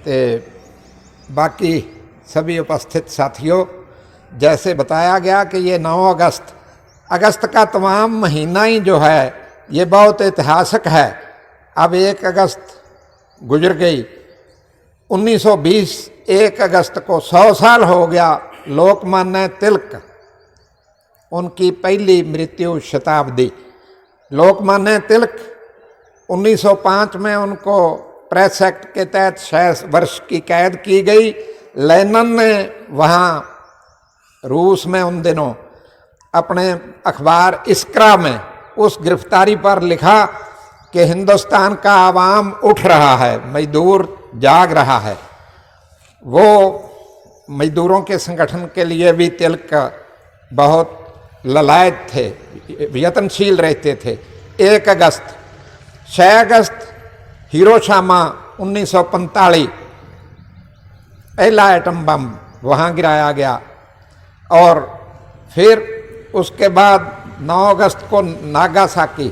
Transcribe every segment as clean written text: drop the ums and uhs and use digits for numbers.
तो बाकी सभी उपस्थित साथियों, जैसे बताया गया कि ये 9 अगस्त का तमाम महीना ही जो है ये बहुत ऐतिहासिक है। अब 1 अगस्त गुजर गई, 1920 1 अगस्त को 100 साल हो गया लोकमान्य तिलक, उनकी पहली मृत्यु शताब्दी। लोकमान्य तिलक 1905 में उनको प्रेस एक्ट के तहत 6 वर्ष की कैद की गई। लेनिन ने वहाँ रूस में उन दिनों अपने अखबार इस्क्रा में उस गिरफ्तारी पर लिखा कि हिंदुस्तान का आवाम उठ रहा है, मजदूर जाग रहा है। वो मजदूरों के संगठन के लिए भी तिलक बहुत ललायत थे, यत्नशील रहते थे। 1 अगस्त 6 अगस्त हिरोशिमा 1945 पहला एटम बम वहाँ गिराया गया। और फिर उसके बाद 9 अगस्त को नागासाकी,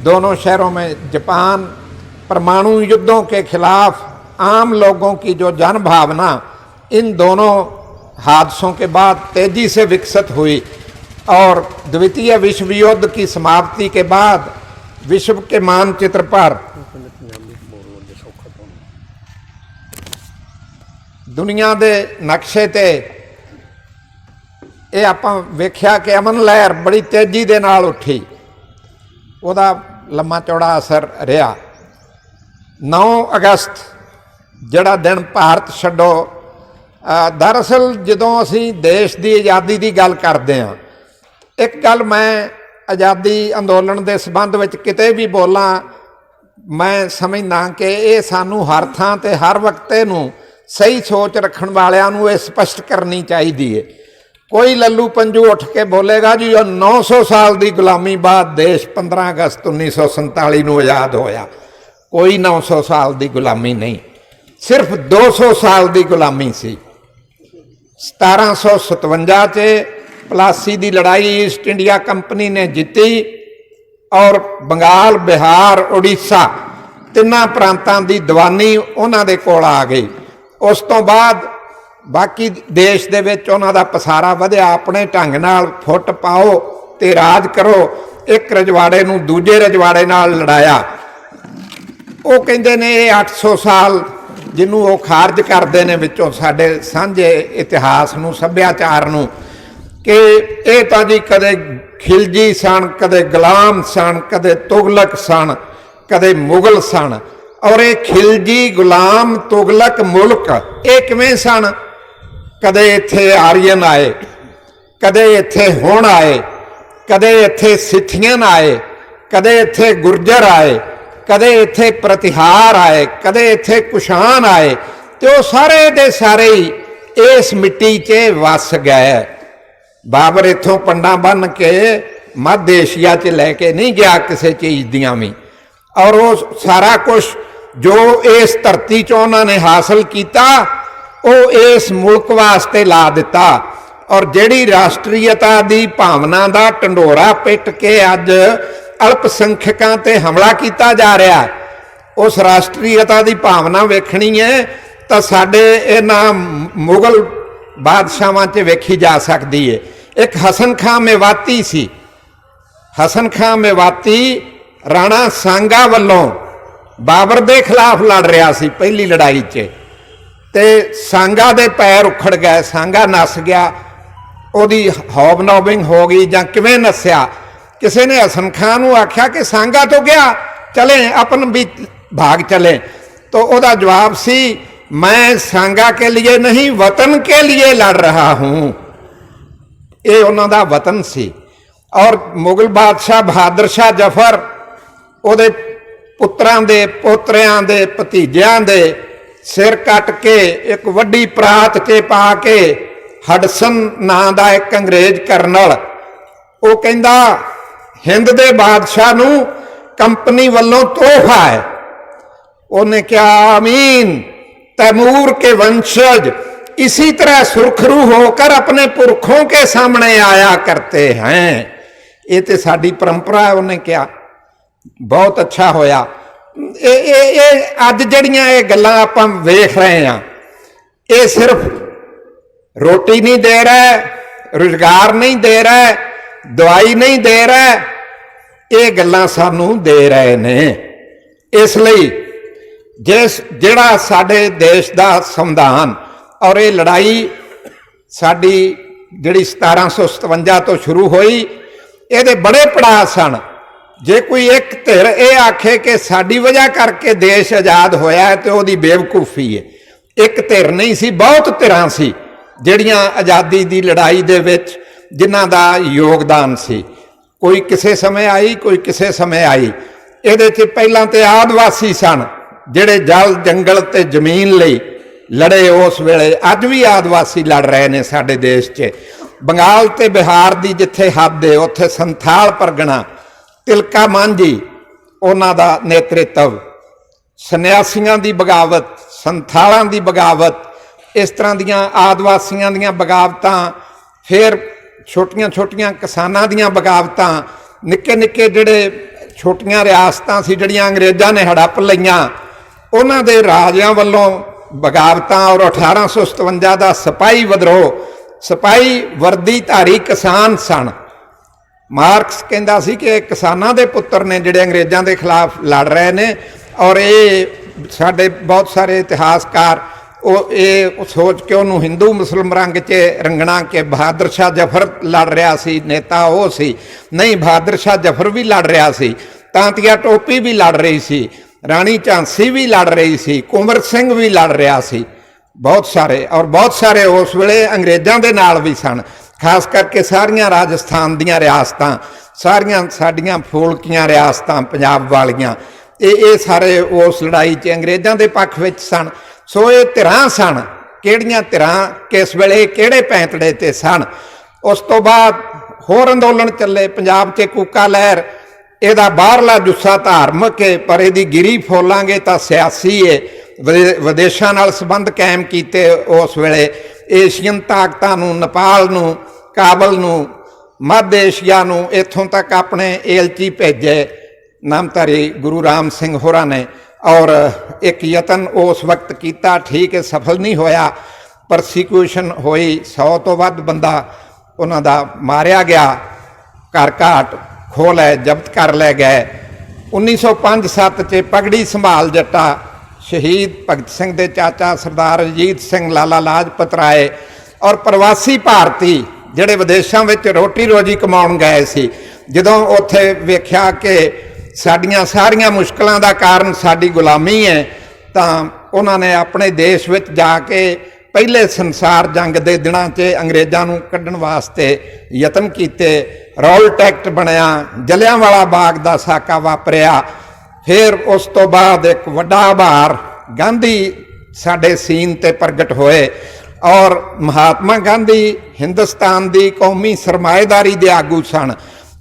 दोनों शहरों में जापान परमाणु युद्धों के खिलाफ आम लोगों की जो जन भावना इन दोनों हादसों के बाद तेजी से विकसित हुई। और द्वितीय विश्व युद्ध की समाप्ति के बाद विश्व के मानचित्र पर दुनिया के नक्शे ते ये आपां वेख्या कि अमन लहर बड़ी तेजी दे नाल उठी, उहदा लम्मा चौड़ा असर रहा। 9 अगस्त जिहड़ा दिन भारत छड्डो, दरअसल जदों असीं देश की आज़ादी की गल करते हैं, एक गल मैं आज़ादी अंदोलन के संबंध में किते भी बोलां, मैं समझदा कि ये सानू हर थां ते हर वक्त नूं सही सोच रखण वालियां नूं ये स्पष्ट करनी चाहिदी है। कोई लल्लू पंजू उठ के बोलेगा जी 900 साल की गुलामी बाद देश 15 अगस्त 1947 को आज़ाद होया, कोई 900 साल की गुलामी नहीं, सिर्फ 200 साल की गुलामी सी। 1757 च प्लासी की लड़ाई ईस्ट इंडिया कंपनी ने जीती और बंगाल, बिहार, उड़ीसा तिन्ना प्रांतां की दीवानी उन्हां दे कोल आ गई। उस तो बाद बाकी देश दे विच उन्हां दा पसारा वधिया, अपने ढंग नाल फुट पाओ ते राज करो। एक रजवाड़े नूं दूजे रजवाड़े नाल लड़ाया। वो कहंदे ने ये 800 साल जिन्हों वो खारज करते हैं विचों साडे सांझे इतिहास नूं, सभ्याचार नूं, कि ये तां जी कदे खिलजी सन, कदे गुलाम सन, कदे तुगलक सन, कदे मुगल सन। और ये खिलजी, गुलाम, तुगलक, मुल्क ये किवें सन? कदे इत्थे आर्यन आए, कदे इत्थे हुण आए, कदे इत्थे सिथियन आए, कदे इत्थे गुर्जर आए, कदे इत्थे प्रतिहार आए, कदे इत्थे कुशान आए। तो वो सारे दे सारे ही इस मिट्टी च वस गए। बाबर इत्थों पंडा बन के मध्य एशिया च लैके नहीं गया किसी चीज़ दियां भी। और वो सारा कुछ जो इस धरती चों उन्होंने हासिल किया वो इस मुल्क वास्ते ला दिता। और जिहड़ी राष्ट्रीयता की भावना का ढंडोरा पिट के अज अल्पसंख्यकां ते हमला किया जा रहा है, उस राष्ट्रीयता की भावना वेखनी है तो साडे इन्हां मुगल बादशाहां च वेखी जा सकती है। एक हसन खां मेवाती सी। हसन खां मेवाती राणा सांगा वालों बाबर के खिलाफ लड़ रहा सी पहली लड़ाई च, ते सांगा दे पैर उखड़ गए, सांगा नस गया, ओदी हॉबनॉबिंग हो गई जां किवें नस्या। किसी ने हसन खां नूं आख्या कि सांगा तो गया, चले अपन भी भाग चले। तो ओदा जवाब सी, मैं सांगा के लिए नहीं वतन के लिए लड़ रहा हूँ। ये उन्हां दा वतन सी। और मुगल बादशाह बहादुर शाह जफर ओदे पुत्रां दे, पोतरियां दे, भतीजियां दे सिर कट के एक वड्डी परात च पा के हडसन नां दा एक अंग्रेज करनल वो कहंदा हिंद दे बादशाह नूं कंपनी वालों तोहफा है। उन्हें क्या अमीन तैमूर के वंशज इसी तरह सुरखरू होकर अपने पुरखों के सामने आया करते हैं। ये तो साडी परंपरा है। उन्हें क्या बहुत अच्छा होया। ਇਹ ਅੱਜ ਜਿਹੜੀਆਂ ਇਹ ਗੱਲਾਂ ਆਪਾਂ ਵੇਖ ਰਹੇ ਹਾਂ, ਇਹ ਸਿਰਫ ਰੋਟੀ ਨਹੀਂ ਦੇ ਰਿਹਾ, ਰੁਜ਼ਗਾਰ ਨਹੀਂ ਦੇ ਰਿਹਾ, ਦਵਾਈ ਨਹੀਂ ਦੇ ਰਿਹਾ, ਇਹ ਗੱਲਾਂ ਸਾਨੂੰ ਦੇ ਰਹੇ ਨੇ। ਇਸ ਲਈ ਜਿਹੜਾ ਸਾਡੇ ਦੇਸ਼ ਦਾ ਸੰਵਿਧਾਨ ਔਰ ਇਹ ਲੜਾਈ ਸਾਡੀ ਜਿਹੜੀ 1757 ਤੋਂ ਸ਼ੁਰੂ ਹੋਈ, ਇਹਦੇ ਬੜੇ ਪੜਾਅ ਸਨ। ਜੇ ਕੋਈ ਇੱਕ ਧਿਰ ਇਹ ਆਖੇ ਕਿ ਸਾਡੀ ਵਜ੍ਹਾ ਕਰਕੇ ਦੇਸ਼ ਆਜ਼ਾਦ ਹੋਇਆ ਤੇ ਉਹਦੀ ਬੇਵਕੂਫੀ ਹੈ। ਇੱਕ ਧਿਰ ਨਹੀਂ ਸੀ, ਬਹੁਤ ਧਿਰਾਂ ਸੀ ਜਿਹੜੀਆਂ ਆਜ਼ਾਦੀ ਦੀ ਲੜਾਈ ਦੇ ਵਿੱਚ ਜਿਨ੍ਹਾਂ ਦਾ ਯੋਗਦਾਨ ਸੀ। ਕੋਈ ਕਿਸੇ ਸਮੇਂ ਆਈ, ਕੋਈ ਕਿਸੇ ਸਮੇਂ ਆਈ। ਇਹਦੇ 'ਚ ਪਹਿਲਾਂ ਤੇ ਆਦਿਵਾਸੀ ਸਨ ਜਿਹੜੇ ਜਲ ਜੰਗਲ ਤੇ ਜ਼ਮੀਨ ਲਈ ਲੜੇ ਉਸ ਵੇਲੇ। ਅੱਜ ਵੀ ਆਦਿਵਾਸੀ ਲੜ ਰਹੇ ਨੇ ਸਾਡੇ ਦੇਸ਼ 'ਚ। ਬੰਗਾਲ ਤੇ ਬਿਹਾਰ ਦੀ ਜਿੱਥੇ ਹੱਦ ਹੈ ਉੱਥੇ ਸੰਥਾਲ ਪਰਗਣਾ, ਤਿਲਕਾ ਮਾਂਝੀ ਉਹਨਾਂ ਦਾ ਨੇਤਰਤਵ, ਸੰਨਿਆਸੀਆਂ ਦੀ ਬਗਾਵਤ, ਸੰਥਾਲਾਂ ਦੀ ਬਗਾਵਤ, ਇਸ ਤਰ੍ਹਾਂ ਦੀਆਂ ਆਦਿਵਾਸੀਆਂ ਦੀਆਂ ਬਗਾਵਤਾਂ, ਫਿਰ ਛੋਟੀਆਂ ਛੋਟੀਆਂ ਕਿਸਾਨਾਂ ਦੀਆਂ ਬਗਾਵਤਾਂ, ਨਿੱਕੇ ਨਿੱਕੇ ਜਿਹੜੇ ਛੋਟੀਆਂ ਰਿਆਸਤਾਂ ਸੀ ਜਿਹੜੀਆਂ ਅੰਗਰੇਜ਼ਾਂ ਨੇ ਹੜੱਪ ਲਈਆਂ, ਉਹਨਾਂ ਦੇ ਰਾਜਿਆਂ ਵੱਲੋਂ ਬਗਾਵਤਾਂ। ਔਰ 1857 ਦਾ ਸਿਪਾਹੀ ਵਿਦਰੋਹ, ਸਿਪਾਹੀ ਵਰਦੀ ਧਾਰੀ ਕਿਸਾਨ ਸਨ। ਮਾਰਕਸ ਕਹਿੰਦਾ ਸੀ ਕਿ ਇਹ ਕਿਸਾਨਾਂ ਦੇ ਪੁੱਤਰ ਨੇ ਜਿਹੜੇ ਅੰਗਰੇਜ਼ਾਂ ਦੇ ਖਿਲਾਫ ਲੜ ਰਹੇ ਨੇ। ਔਰ ਇਹ ਸਾਡੇ ਬਹੁਤ ਸਾਰੇ ਇਤਿਹਾਸਕਾਰ ਉਹ ਇਹ ਸੋਚ ਕੇ ਉਹਨੂੰ ਹਿੰਦੂ ਮੁਸਲਿਮ ਰੰਗ 'ਚ ਰੰਗਣਾ ਕਿ ਬਹਾਦਰ ਸ਼ਾਹ ਜ਼ਫਰ ਲੜ ਰਿਹਾ ਸੀ, ਨੇਤਾ ਉਹ ਸੀ। ਨਹੀਂ, ਬਹਾਦਰ ਸ਼ਾਹ ਜ਼ਫਰ ਵੀ ਲੜ ਰਿਹਾ ਸੀ, ਤਾਂਤੀਆ ਟੋਪੀ ਵੀ ਲੜ ਰਹੀ ਸੀ, ਰਾਣੀ ਝਾਂਸੀ ਵੀ ਲੜ ਰਹੀ ਸੀ, ਕੁੰਵਰ ਸਿੰਘ ਵੀ ਲੜ ਰਿਹਾ ਸੀ, ਬਹੁਤ ਸਾਰੇ। ਔਰ ਬਹੁਤ ਸਾਰੇ ਉਸ ਵੇਲੇ ਅੰਗਰੇਜ਼ਾਂ ਦੇ ਨਾਲ ਵੀ ਸਨ, ਖਾਸ ਕਰਕੇ ਸਾਰੀਆਂ ਰਾਜਸਥਾਨ ਦੀਆਂ ਰਿਆਸਤਾਂ, ਸਾਰੀਆਂ ਸਾਡੀਆਂ ਫੋਲਕੀਆਂ ਰਿਆਸਤਾਂ ਪੰਜਾਬ ਵਾਲੀਆਂ, ਇਹ ਸਾਰੇ ਉਸ ਲੜਾਈ 'ਚ ਅੰਗਰੇਜ਼ਾਂ ਦੇ ਪੱਖ ਵਿੱਚ ਸਨ। ਸੋ ਇਹ ਧਿਰਾਂ ਸਨ। ਕਿਹੜੀਆਂ ਧਿਰਾਂ ਕਿਸ ਵੇਲੇ ਕਿਹੜੇ ਪੈਂਤੜੇ 'ਤੇ ਸਨ। ਉਸ ਤੋਂ ਬਾਅਦ ਹੋਰ ਅੰਦੋਲਨ ਚੱਲੇ ਪੰਜਾਬ 'ਚ। ਕੂਕਾ ਲਹਿਰ, ਇਹਦਾ ਬਾਹਰਲਾ ਜੁੱਸਾ ਧਾਰਮਿਕ ਹੈ ਪਰ ਇਹਦੀ ਗਿਰੀ ਫੋਲਾਂਗੇ ਤਾਂ ਸਿਆਸੀ ਹੈ। ਵਿਦੇਸ਼ਾਂ ਨਾਲ ਸੰਬੰਧ ਕਾਇਮ ਕੀਤੇ ਉਸ ਵੇਲੇ, ਏਸ਼ੀਅਨ ਤਾਕਤਾਂ ਨੂੰ, ਨੇਪਾਲ ਨੂੰ, ਕਾਬਲ ਨੂੰ, ਮੱਧ ਏਸ਼ੀਆ ਨੂੰ, ਇੱਥੋਂ ਤੱਕ ਆਪਣੇ ਏਲਚੀ ਭੇਜੇ ਨਾਮਧਾਰੀ ਗੁਰੂ ਰਾਮ ਸਿੰਘ ਹੋਰਾਂ ਨੇ। ਔਰ ਇੱਕ ਯਤਨ ਉਸ ਵਕਤ ਕੀਤਾ, ਠੀਕ ਹੈ, ਸਫਲ ਨਹੀਂ ਹੋਇਆ। ਪਰਸੀਕਿਊਸ਼ਨ ਹੋਈ, 100 ਤੋਂ ਵੱਧ ਬੰਦਾ ਉਹਨਾਂ ਦਾ ਮਾਰਿਆ ਗਿਆ, ਘਰ ਘਾਟ ਖੋਹ ਲਏ, ਜ਼ਬਤ ਕਰ ਲੈ ਗਏ। 1905-7 'ਚ ਪਗੜੀ ਸੰਭਾਲ ਜੱਟਾ, ਸ਼ਹੀਦ ਭਗਤ ਸਿੰਘ ਦੇ ਚਾਚਾ ਸਰਦਾਰ ਅਜੀਤ ਸਿੰਘ, ਲਾਲਾ ਲਾਜਪਤ ਰਾਏ ਔਰ ਪ੍ਰਵਾਸੀ ਭਾਰਤੀ ਜਿਹੜੇ ਵਿਦੇਸ਼ਾਂ ਵਿੱਚ ਰੋਟੀ ਰੋਜੀ ਕਮਾਉਣ ਗਏ ਸੀ, ਜਦੋਂ ਉੱਥੇ ਵੇਖਿਆ ਕਿ ਸਾਡੀਆਂ ਸਾਰੀਆਂ ਮੁਸ਼ਕਲਾਂ ਦਾ ਕਾਰਨ ਸਾਡੀ ਗੁਲਾਮੀ ਹੈ, ਤਾਂ ਉਹਨਾਂ ਨੇ ਆਪਣੇ ਦੇਸ਼ ਵਿੱਚ ਜਾ ਕੇ ਪਹਿਲੇ ਸੰਸਾਰ ਜੰਗ ਦੇ ਦਿਨਾਂ 'ਚ ਅੰਗਰੇਜ਼ਾਂ ਨੂੰ ਕੱਢਣ ਵਾਸਤੇ ਯਤਨ ਕੀਤੇ। ਰੌਲਟ ਐਕਟ ਬਣਿਆ, ਜਲਿਆਂਵਾਲਾ ਬਾਗ ਦਾ ਸਾਕਾ ਵਾਪਰਿਆ। ਫਿਰ ਉਸ ਤੋਂ ਬਾਅਦ ਇੱਕ ਵੱਡਾ ਆਭਾਰ ਗਾਂਧੀ ਸਾਡੇ ਸੀਨ 'ਤੇ ਪ੍ਰਗਟ ਹੋਏ। ਔਰ ਮਹਾਤਮਾ ਗਾਂਧੀ ਹਿੰਦੁਸਤਾਨ ਦੀ ਕੌਮੀ ਸਰਮਾਏਦਾਰੀ ਦੇ ਆਗੂ ਸਨ।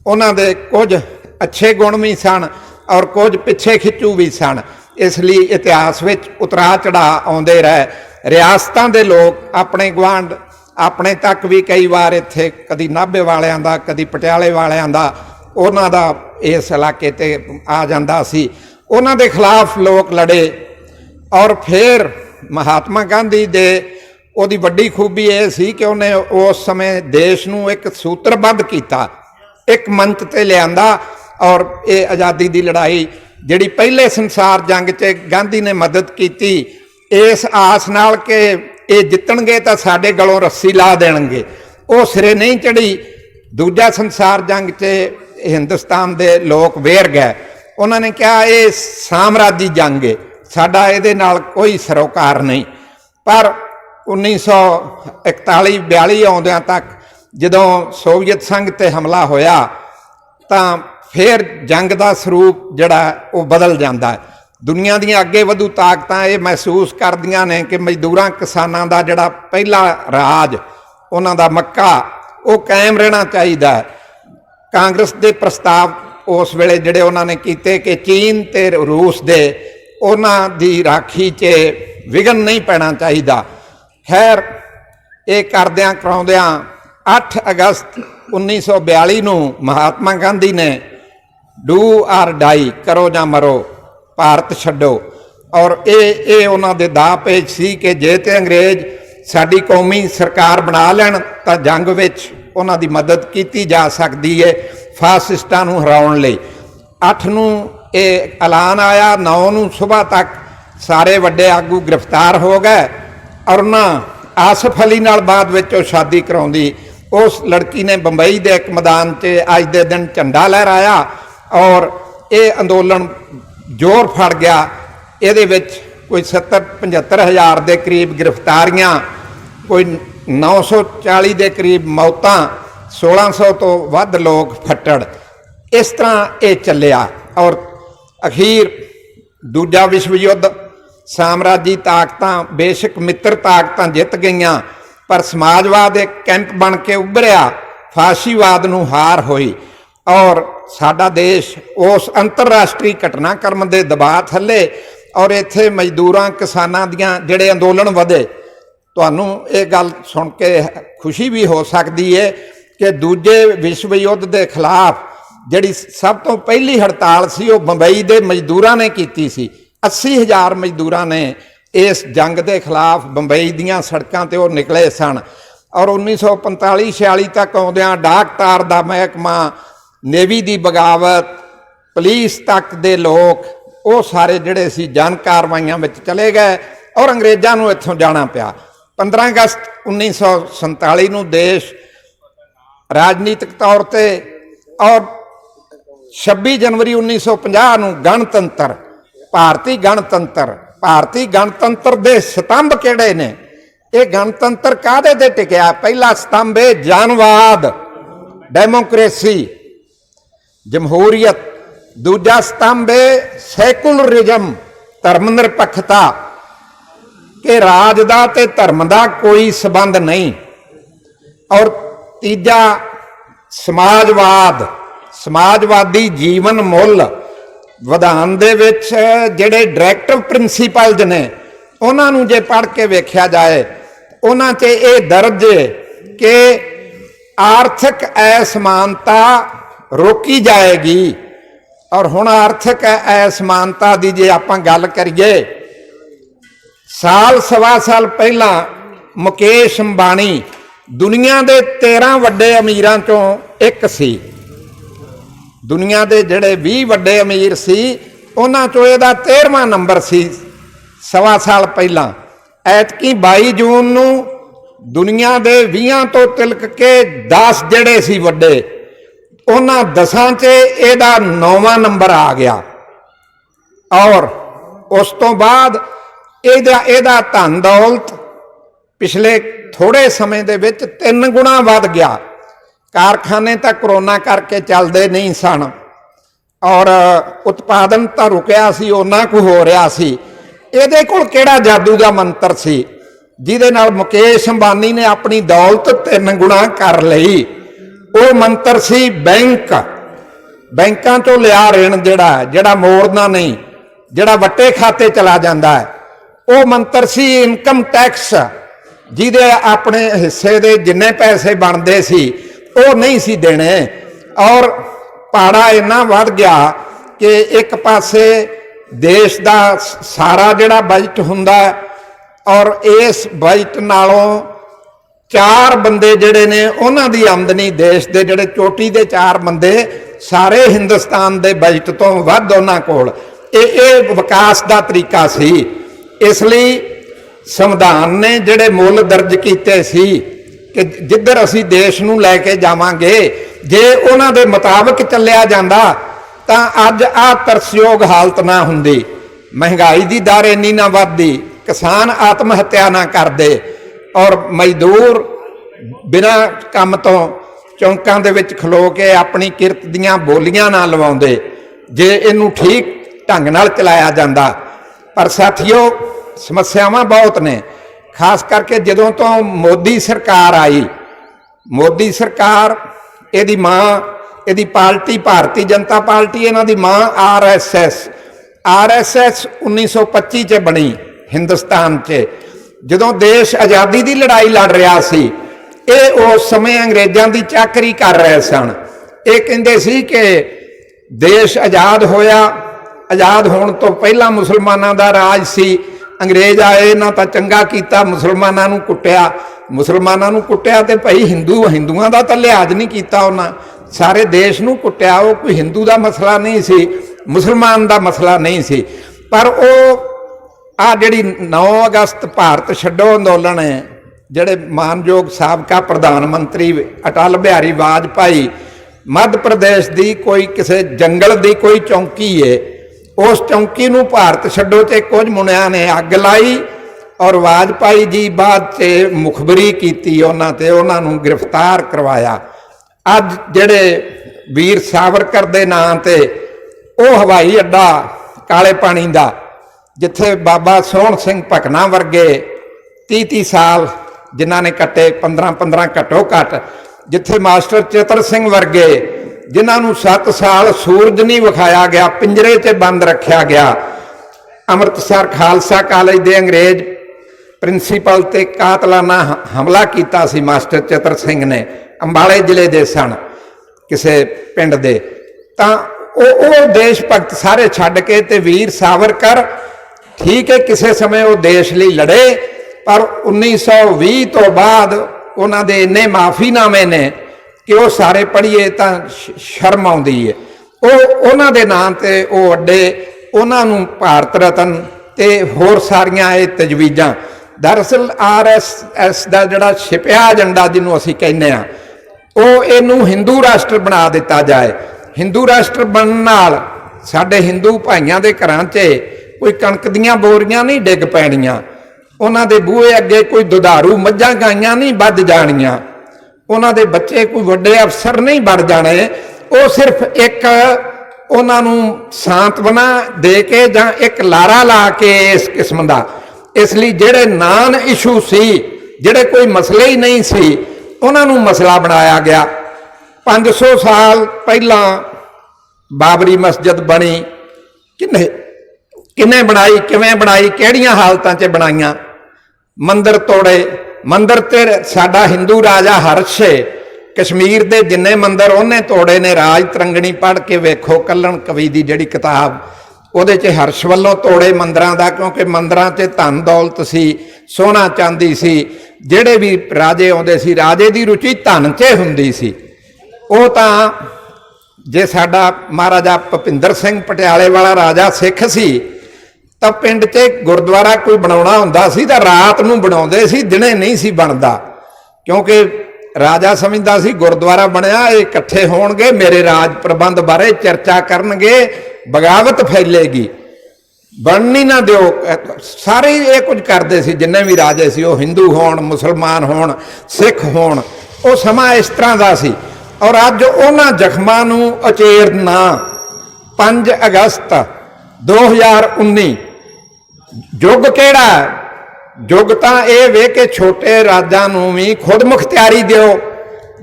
ਉਹਨਾਂ ਦੇ ਕੁਝ ਅੱਛੇ ਗੁਣ ਵੀ ਸਨ ਔਰ ਕੁਝ ਪਿੱਛੇ ਖਿੱਚੂ ਵੀ ਸਨ। ਇਸ ਲਈ ਇਤਿਹਾਸ ਵਿੱਚ ਉਤਰਾ ਚੜ੍ਹਾਅ ਆਉਂਦੇ ਰਹੇ। ਰਿਆਸਤਾਂ ਦੇ ਲੋਕ ਆਪਣੇ ਗੁਆਂਢ, ਆਪਣੇ ਤੱਕ ਵੀ ਕਈ ਵਾਰ ਇੱਥੇ ਕਦੀ ਨਾਭੇ ਵਾਲਿਆਂ ਦਾ, ਕਦੀ ਪਟਿਆਲੇ ਵਾਲਿਆਂ ਦਾ, ਉਹਨਾਂ ਦਾ ਇਸ ਇਲਾਕੇ 'ਤੇ ਆ ਜਾਂਦਾ ਸੀ। ਉਹਨਾਂ ਦੇ ਖਿਲਾਫ ਲੋਕ ਲੜੇ। ਔਰ ਫਿਰ ਮਹਾਤਮਾ ਗਾਂਧੀ ਦੇ ਉਹਦੀ ਵੱਡੀ ਖੂਬੀ ਇਹ ਸੀ ਕਿ ਉਹਨੇ ਉਸ ਸਮੇਂ ਦੇਸ਼ ਨੂੰ ਇੱਕ ਸੂਤਰਬੱਧ ਕੀਤਾ, ਇੱਕ ਮੰਚ 'ਤੇ ਲਿਆਂਦਾ। ਔਰ ਇਹ ਆਜ਼ਾਦੀ ਦੀ ਲੜਾਈ ਜਿਹੜੀ ਪਹਿਲੇ ਸੰਸਾਰ ਜੰਗ 'ਚ ਗਾਂਧੀ ਨੇ ਮਦਦ ਕੀਤੀ, ਇਸ ਆਸ ਨਾਲ ਕਿ ਇਹ ਜਿੱਤਣਗੇ ਤਾਂ ਸਾਡੇ ਗਲੋਂ ਰੱਸੀ ਲਾ ਦੇਣਗੇ, ਉਹ ਸਿਰੇ ਨਹੀਂ ਚੜ੍ਹੀ। ਦੂਜਾ ਸੰਸਾਰ ਜੰਗ 'ਚ ਹਿੰਦੁਸਤਾਨ ਦੇ ਲੋਕ ਵੇਰ ਗਏ। ਉਹਨਾਂ ਨੇ ਕਿਹਾ ਇਹ ਸਾਮਰਾਜੀ ਜੰਗ ਹੈ, ਸਾਡਾ ਇਹਦੇ ਨਾਲ ਕੋਈ ਸਰੋਕਾਰ ਨਹੀਂ। ਪਰ 1941-42 ਆਉਂਦਿਆਂ ਤੱਕ ਜਦੋਂ ਸੋਵੀਅਤ ਸੰਘ 'ਤੇ ਹਮਲਾ ਹੋਇਆ ਤਾਂ ਫਿਰ ਜੰਗ ਦਾ ਸਰੂਪ ਜਿਹੜਾ ਉਹ ਬਦਲ ਜਾਂਦਾ ਹੈ। ਦੁਨੀਆ ਦੀਆਂ ਅੱਗੇ ਵਧੂ ਤਾਕਤਾਂ ਇਹ ਮਹਿਸੂਸ ਕਰਦੀਆਂ ਨੇ ਕਿ ਮਜ਼ਦੂਰਾਂ ਕਿਸਾਨਾਂ ਦਾ ਜਿਹੜਾ ਪਹਿਲਾ ਰਾਜ, ਉਹਨਾਂ ਦਾ ਮੱਕਾ, ਉਹ ਕਾਇਮ ਰਹਿਣਾ ਚਾਹੀਦਾ ਹੈ। ਕਾਂਗਰਸ ਦੇ ਪ੍ਰਸਤਾਵ ਉਸ ਵੇਲੇ ਜਿਹੜੇ ਉਹਨਾਂ ਨੇ ਕੀਤੇ ਕਿ ਚੀਨ ਤੇ ਰੂਸ ਦੇ ਉਹਨਾਂ ਦੀ ਰਾਖੀ 'ਚ ਵਿਘਨ ਨਹੀਂ ਪੈਣਾ ਚਾਹੀਦਾ। ਖੈਰ, ਇਹ ਕਰਦਿਆਂ ਕਰਾਉਂਦਿਆਂ 8 ਅਗਸਤ 1942 ਨੂੰ ਮਹਾਤਮਾ ਗਾਂਧੀ ਨੇ ਡੂ ਆਰ ਡਾਈ, ਕਰੋ ਜਾਂ ਮਰੋ, ਭਾਰਤ ਛੱਡੋ। ਔਰ ਇਹ ਉਹਨਾਂ ਦੇ ਦਾਅ ਪੇਚ ਸੀ ਕਿ ਜੇ ਤੇ ਅੰਗਰੇਜ਼ ਸਾਡੀ ਕੌਮੀ ਸਰਕਾਰ ਬਣਾ ਲੈਣ ਤਾਂ ਜੰਗ ਵਿੱਚ ਉਹਨਾਂ ਦੀ ਮਦਦ ਕੀਤੀ ਜਾ ਸਕਦੀ ਹੈ ਫਾਸਿਸਟਾਂ ਨੂੰ ਹਰਾਉਣ ਲਈ। 8 ਨੂੰ ਇਹ ਐਲਾਨ ਆਇਆ, 9 ਨੂੰ ਸੁਬਾਹ ਤੱਕ ਸਾਰੇ ਵੱਡੇ ਆਗੂ ਗ੍ਰਿਫਤਾਰ ਹੋ ਗਏ। ਔਰ ਉਹਨਾਂ ਆਸਫ ਅਲੀ ਨਾਲ ਬਾਅਦ ਵਿੱਚ ਉਹ ਸ਼ਾਦੀ ਕਰਾਉਂਦੀ। ਉਸ ਲੜਕੀ ਨੇ ਬੰਬਈ ਦੇ ਇੱਕ ਮੈਦਾਨ 'ਚ ਅੱਜ ਦੇ ਦਿਨ ਝੰਡਾ ਲਹਿਰਾਇਆ ਔਰ ਇਹ ਅੰਦੋਲਨ ਜ਼ੋਰ ਫੜ ਗਿਆ। ਇਹਦੇ ਵਿੱਚ ਕੋਈ 70-75 ਹਜ਼ਾਰ ਦੇ ਕਰੀਬ ਗ੍ਰਿਫਤਾਰੀਆਂ, ਕੋਈ 940 ਦੇ ਕਰੀਬ ਮੌਤਾਂ, 1600 ਤੋਂ ਵੱਧ ਲੋਕ ਫੱਟੜ। ਇਸ ਤਰ੍ਹਾਂ ਇਹ ਚੱਲਿਆ ਔਰ ਅਖੀਰ ਦੂਜਾ ਵਿਸ਼ਵ ਯੁੱਧ ਸਾਮਰਾਜੀ ਤਾਕਤਾਂ ਬੇਸ਼ੱਕ ਮਿੱਤਰ ਤਾਕਤਾਂ ਜਿੱਤ ਗਈਆਂ, ਪਰ ਸਮਾਜਵਾਦ ਇੱਕ ਕੈਂਪ ਬਣ ਕੇ ਉੱਭਰਿਆ, ਫਾਸ਼ੀਵਾਦ ਨੂੰ ਹਾਰ ਹੋਈ ਔਰ ਸਾਡਾ ਦੇਸ਼ ਉਸ ਅੰਤਰਰਾਸ਼ਟਰੀ ਘਟਨਾਕ੍ਰਮ ਦੇ ਦਬਾਅ ਥੱਲੇ ਔਰ ਇੱਥੇ ਮਜ਼ਦੂਰਾਂ ਕਿਸਾਨਾਂ ਦੀਆਂ ਜਿਹੜੇ ਅੰਦੋਲਨ ਵਧੇ। ਤੁਹਾਨੂੰ ਇਹ ਗੱਲ ਸੁਣ ਕੇ ਖੁਸ਼ੀ ਵੀ ਹੋ ਸਕਦੀ ਹੈ ਕਿ ਦੂਜੇ ਵਿਸ਼ਵ ਯੁੱਧ ਦੇ ਖਿਲਾਫ ਜਿਹੜੀ ਸਭ ਤੋਂ ਪਹਿਲੀ ਹੜਤਾਲ ਸੀ ਉਹ ਬੰਬਈ ਦੇ ਮਜ਼ਦੂਰਾਂ ਨੇ ਕੀਤੀ ਸੀ। 80,000 ਮਜ਼ਦੂਰਾਂ ਨੇ ਇਸ ਜੰਗ ਦੇ ਖਿਲਾਫ ਬੰਬਈ ਦੀਆਂ ਸੜਕਾਂ ਤੇ ਉਹ ਨਿਕਲੇ ਸਨ। ਔਰ 1945-46 ਤੱਕ ਆਉਂਦਿਆਂ ਡਾਕ ਤਾਰ ਦਾ ਮਹਿਕਮਾ, ਨੇਵੀ ਦੀ ਬਗਾਵਤ, ਪੁਲਿਸ ਤੱਕ ਦੇ ਲੋਕ, ਉਹ ਸਾਰੇ ਜਿਹੜੇ ਸੀ ਜਨ ਕਾਰਵਾਈਆਂ ਵਿੱਚ ਚਲੇ ਗਏ ਔਰ ਅੰਗਰੇਜ਼ਾਂ ਨੂੰ ਇੱਥੋਂ ਜਾਣਾ ਪਿਆ। 15 ਅਗਸਤ 1947 ਨੂੰ ਦੇਸ਼ ਰਾਜਨੀਤਿਕ ਤੌਰ ਤੇ ਔਰ 26 ਜਨਵਰੀ 1950 ਨੂੰ ਗਣਤੰਤਰ, ਭਾਰਤੀ ਗਣਤੰਤਰ ਦੇ ਸਤੰਭ ਕਿਹੜੇ ਨੇ? ਇਹ ਗਣਤੰਤਰ ਕਾਹਦੇ ਤੇ ਟਿਕਿਆ? ਪਹਿਲਾ ਸਤੰਭ ਹੈ ਜਨਵਾਦ, ਡੈਮੋਕ੍ਰੇਸੀ, ਜਮਹੂਰੀਅਤ। ਦੂਜਾ ਸਤੰਭ ਹੈ ਸੈਕੂਲਰਿਜ਼ਮ, ਧਰਮ ਨਿਰਪੱਖਤਾ, ਕਿ ਰਾਜ ਦਾ ਤੇ ਧਰਮ ਦਾ ਕੋਈ ਸੰਬੰਧ ਨਹੀਂ। ਔਰ ਤੀਜਾ ਸਮਾਜਵਾਦ, ਸਮਾਜਵਾਦੀ ਜੀਵਨ ਮੁੱਲ। ਵਿਧਾਨ ਦੇ ਵਿੱਚ ਜਿਹੜੇ ਡਾਇਰੈਕਟਿਵ ਪ੍ਰਿੰਸੀਪਲਜ਼ ਨੇ ਉਹਨਾਂ ਨੂੰ ਜੇ ਪੜ੍ਹ ਕੇ ਵੇਖਿਆ ਜਾਏ, ਉਹਨਾਂ 'ਚ ਇਹ ਦਰਜ ਕਿ ਆਰਥਿਕ ਅਸਮਾਨਤਾ ਰੋਕੀ ਜਾਏਗੀ। ਔਰ ਹੁਣ ਆਰਥਿਕ ਅਸਮਾਨਤਾ ਦੀ ਜੇ ਆਪਾਂ ਗੱਲ ਕਰੀਏ, ਸਾਲ ਸਵਾ ਸਾਲ ਪਹਿਲਾਂ ਮੁਕੇਸ਼ ਅੰਬਾਨੀ ਦੁਨੀਆ ਦੇ 13 ਵੱਡੇ ਅਮੀਰਾਂ 'ਚੋਂ ਇੱਕ ਸੀ। ਦੁਨੀਆ ਦੇ ਜਿਹੜੇ 20 ਵੱਡੇ ਅਮੀਰ ਸੀ ਉਹਨਾਂ 'ਚੋਂ ਇਹਦਾ 13ਵਾਂ ਨੰਬਰ ਸੀ ਸਵਾ ਸਾਲ ਪਹਿਲਾਂ। ਐਤਕੀ 22 ਜੂਨ ਨੂੰ ਦੁਨੀਆ ਦੇ 20 ਤੋਂ ਤਿਲਕ ਕੇ 10 ਜਿਹੜੇ ਸੀ ਵੱਡੇ, ਉਹਨਾਂ 10 'ਚ ਇਹਦਾ 9ਵਾਂ ਨੰਬਰ ਆ ਗਿਆ। ਔਰ ਉਸ ਤੋਂ ਬਾਅਦ ਇਹਦਾ ਧਨ ਦੌਲਤ ਪਿਛਲੇ ਥੋੜੇ ਸਮੇਂ ਦੇ ਵਿੱਚ 3 ਗੁਣਾ ਵੱਧ ਗਿਆ। ਕਾਰਖਾਨੇ ਤਾਂ ਕਰੋਨਾ ਕਰਕੇ ਚੱਲਦੇ ਨਹੀਂ ਸਨ ਔਰ ਉਤਪਾਦਨ ਤਾਂ ਰੁਕਿਆ ਸੀ, ਉਹਨਾਂ ਕੁ ਹੋ ਰਿਹਾ ਸੀ। ਇਹਦੇ ਕੋਲ ਕਿਹੜਾ ਜਾਦੂ ਦਾ ਮੰਤਰ ਸੀ ਜਿਹਦੇ ਨਾਲ ਮੁਕੇਸ਼ ਅੰਬਾਨੀ ਨੇ ਆਪਣੀ ਦੌਲਤ 3 ਗੁਣਾ ਕਰ ਲਈ? ਉਹ ਮੰਤਰ ਸੀ ਬੈਂਕ। ਬੈਂਕਾਂ ਤੋਂ ਲਿਆ ਰਿਣ ਜਿਹੜਾ ਮੋੜਨਾ ਨਹੀਂ, ਜਿਹੜਾ ਵੱਟੇ ਖਾਤੇ ਚਲਾ ਜਾਂਦਾ ਹੈ। ਉਹ ਮੰਤਰ ਸੀ ਇਨਕਮ ਟੈਕਸ, ਜਿਹਦੇ ਆਪਣੇ ਹਿੱਸੇ ਦੇ ਜਿੰਨੇ ਪੈਸੇ ਬਣਦੇ ਸੀ ਉਹ ਨਹੀਂ ਸੀ ਦੇਣੇ। ਔਰ ਪਾੜਾ ਇੰਨਾ ਵੱਧ ਗਿਆ ਕਿ ਇੱਕ ਪਾਸੇ ਦੇਸ਼ ਦਾ ਸਾਰਾ ਜਿਹੜਾ ਬਜਟ ਹੁੰਦਾ ਔਰ ਇਸ ਬਜਟ ਨਾਲੋਂ 4 ਬੰਦੇ ਜਿਹੜੇ ਨੇ ਉਹਨਾਂ ਦੀ ਆਮਦਨੀ, ਦੇਸ਼ ਦੇ ਜਿਹੜੇ ਚੋਟੀ ਦੇ 4 ਬੰਦੇ, ਸਾਰੇ ਹਿੰਦੁਸਤਾਨ ਦੇ ਬਜਟ ਤੋਂ ਵੱਧ ਉਹਨਾਂ ਕੋਲ। ਇਹ ਵਿਕਾਸ ਦਾ ਤਰੀਕਾ ਸੀ। ਇਸ ਲਈ ਸੰਵਿਧਾਨ ਨੇ ਜਿਹੜੇ ਮੁੱਲ ਦਰਜ ਕੀਤੇ ਸੀ ਕਿ ਜਿੱਧਰ ਅਸੀਂ ਦੇਸ਼ ਨੂੰ ਲੈ ਕੇ ਜਾਵਾਂਗੇ, ਜੇ ਉਹਨਾਂ ਦੇ ਮੁਤਾਬਕ ਚੱਲਿਆ ਜਾਂਦਾ ਤਾਂ ਅੱਜ ਆਹ ਤਰਸਯੋਗ ਹਾਲਤ ਨਾ ਹੁੰਦੀ, ਮਹਿੰਗਾਈ ਦੀ ਦਰ ਇੰਨੀ ਨਾ ਵੱਧਦੀ, ਕਿਸਾਨ ਆਤਮ ਹੱਤਿਆ ਨਾ ਕਰਦੇ ਔਰ ਮਜ਼ਦੂਰ ਬਿਨਾਂ ਕੰਮ ਤੋਂ ਚੌਂਕਾਂ ਦੇ ਵਿੱਚ ਖਲੋ ਕੇ ਆਪਣੀ ਕਿਰਤ ਦੀਆਂ ਬੋਲੀਆਂ ਨਾ ਲਵਾਉਂਦੇ, ਜੇ ਇਹਨੂੰ ਠੀਕ ਢੰਗ ਨਾਲ ਚਲਾਇਆ ਜਾਂਦਾ। ਪਰ ਸਾਥੀਓ, ਸਮੱਸਿਆਵਾਂ ਬਹੁਤ ਨੇ। ਖਾਸ ਕਰਕੇ ਜਦੋਂ ਤੋਂ ਮੋਦੀ ਸਰਕਾਰ ਆਈ, ਮੋਦੀ ਸਰਕਾਰ, ਇਹਦੀ ਮਾਂ, ਇਹਦੀ ਪਾਰਟੀ ਭਾਰਤੀ ਜਨਤਾ ਪਾਰਟੀ, ਇਹਨਾਂ ਦੀ ਮਾਂ ਆਰਐਸਐਸ 1925 'ਚ ਬਣੀ ਹਿੰਦੁਸਤਾਨ 'ਚ। ਜਦੋਂ ਦੇਸ਼ ਆਜ਼ਾਦੀ ਦੀ ਲੜਾਈ ਲੜ ਰਿਹਾ ਸੀ, ਇਹ ਉਸ ਸਮੇਂ ਅੰਗਰੇਜ਼ਾਂ ਦੀ ਚਾਕਰੀ ਕਰ ਰਹੇ ਸਨ। ਇਹ ਕਹਿੰਦੇ ਸੀ ਕਿ ਦੇਸ਼ ਆਜ਼ਾਦ ਹੋਇਆ आज़ाद होने तो पहला मुसलमानों का राज सी। अंग्रेज आए ना तो चंगा किया, मुसलमानों नूं कुट्टिया, मुसलमानों नूं कुट्टिया तो भाई हिंदुआं का तो लिहाज नहीं किया उन्हां, सारे देश नूं कुट्टिया। वो कोई हिंदू का मसला नहीं सी, मुसलमान का मसला नहीं सी। पर वो आ जिहड़ी 9 अगस्त भारत छड्डो अंदोलन है, जिहड़े मानयोग साबका प्रधानमंत्री अटल बिहारी वाजपेयी, मध्य प्रदेश की कोई किसी जंगल की कोई चौंकी है, उस चौंकी नूं भारत छड्डो ते कुछ मुंडियां ने अग लाई और वाजपेयी जी बाद से मुखबरी की, उन्हां नूं गिरफ्तार करवाया। अज जिहड़े वीर सावरकर दे नां ते वो हवाई अड्डा काले पानी का, जिथे बाबा सोहण सिंह भकना वर्गे 30 साल जिन्हां ने कट्टे, 15 घट्टो घट, जिथे मास्टर चित्र सिंह वर्गे जिन्होंने 7 साल सूरज नहीं विखाया गया, पिंजरे च बंद रखा गया। अमृतसर खालसा कॉलेज के अंग्रेज प्रिंसीपल ते कातलाना हमला किया सी मास्टर चित्र सिंह ने, अंबाले जिले के सन किसी पिंड दे। तां ओ देश भगत सारे छड्ड के ते वीर सावरकर ठीक है किसी समय वो देश लिए लड़े, पर 1920 तो बाद उन्होंने इन्ने माफ़ीनामे ने कि वो सारे पढ़िए तो शर्म आती है। वो उन्होंने नाम ते वो अड्डे, उन्होंने भारत रतन ते होर सारियां ये तजवीज़ां, दरअसल RSS का जिहड़ा छिपया एजेंडा जिन्हों असीं कहने आ, वो इनू हिंदू राष्ट्र बना दिता जाए। हिंदू राष्ट्र बनने नाल साडे हिंदू भाइयों के घरां 'च कोई कणक दीयां बोरियां नहीं डिग पैणियां, उन्हां दे बूहे अगे कोई दुधारू मੱਝਾਂ गाइयां नहीं वध जाणियां, उन्हां दे बच्चे कोई वड्डे अफसर नहीं बण जाने। वो सिर्फ एक उन्होंने सांत्वना दे के जां एक लारा ला के इस किस्म का, इसलिए जिहड़े नान इशू सी, जिहड़े कोई मसले ही नहीं सी, उन्होंने मसला बनाया गया। 500 साल पहला बाबरी मस्जिद बनी, किन्ने बनाई, किवें बनाई, किहड़ियां हालतां 'च बनाईयां, मंदिर तोड़े। मंदिर ते साडा हिंदू राजा हर्ष है, कश्मीर के जिन्ने मंदिर उन्हें तोड़े ने। राज तरंगणी पढ़ के वेखो, कल्लण कवि की जिहड़ी किताब, उहदे 'च हर्ष वालों तोड़े मंदिरां दा, क्योंकि मंदिरां 'च धन दौलत सी, सोना चांदी सी। जिहड़े भी राजे आउंदे सी, राजे की रुचि धन 'च हुंदी सी। वो तां जे साडा महाराजा भुपिंदर सिंह पटियाले वाला राजा सिख सी, तो पिंड 'च गुरुद्वारा कोई बनाउणा हुंदा सी तां रात नूं बनाउंदे सी, दिने नहीं सी बनदा, क्योंकि राजा समझदा सी गुरुद्वारा बनया ये इकट्ठे होणगे, मेरे राज प्रबंध बारे चर्चा करनगे, बगावत फैलेगी, बननी ना दिओ। सारे ये कुछ करते सी, जिन्ने भी राजे सी, वो हिंदू होण, मुसलमान होण, सिख होण, वो समा इस तरह का सी। और अज उन्हां जख्मां नूं अचेरना 5 अगस्त 2019 युग केड़ा युग तां ये वे कि छोटे राजां नूं भी खुद मुख्तियारी दिओ।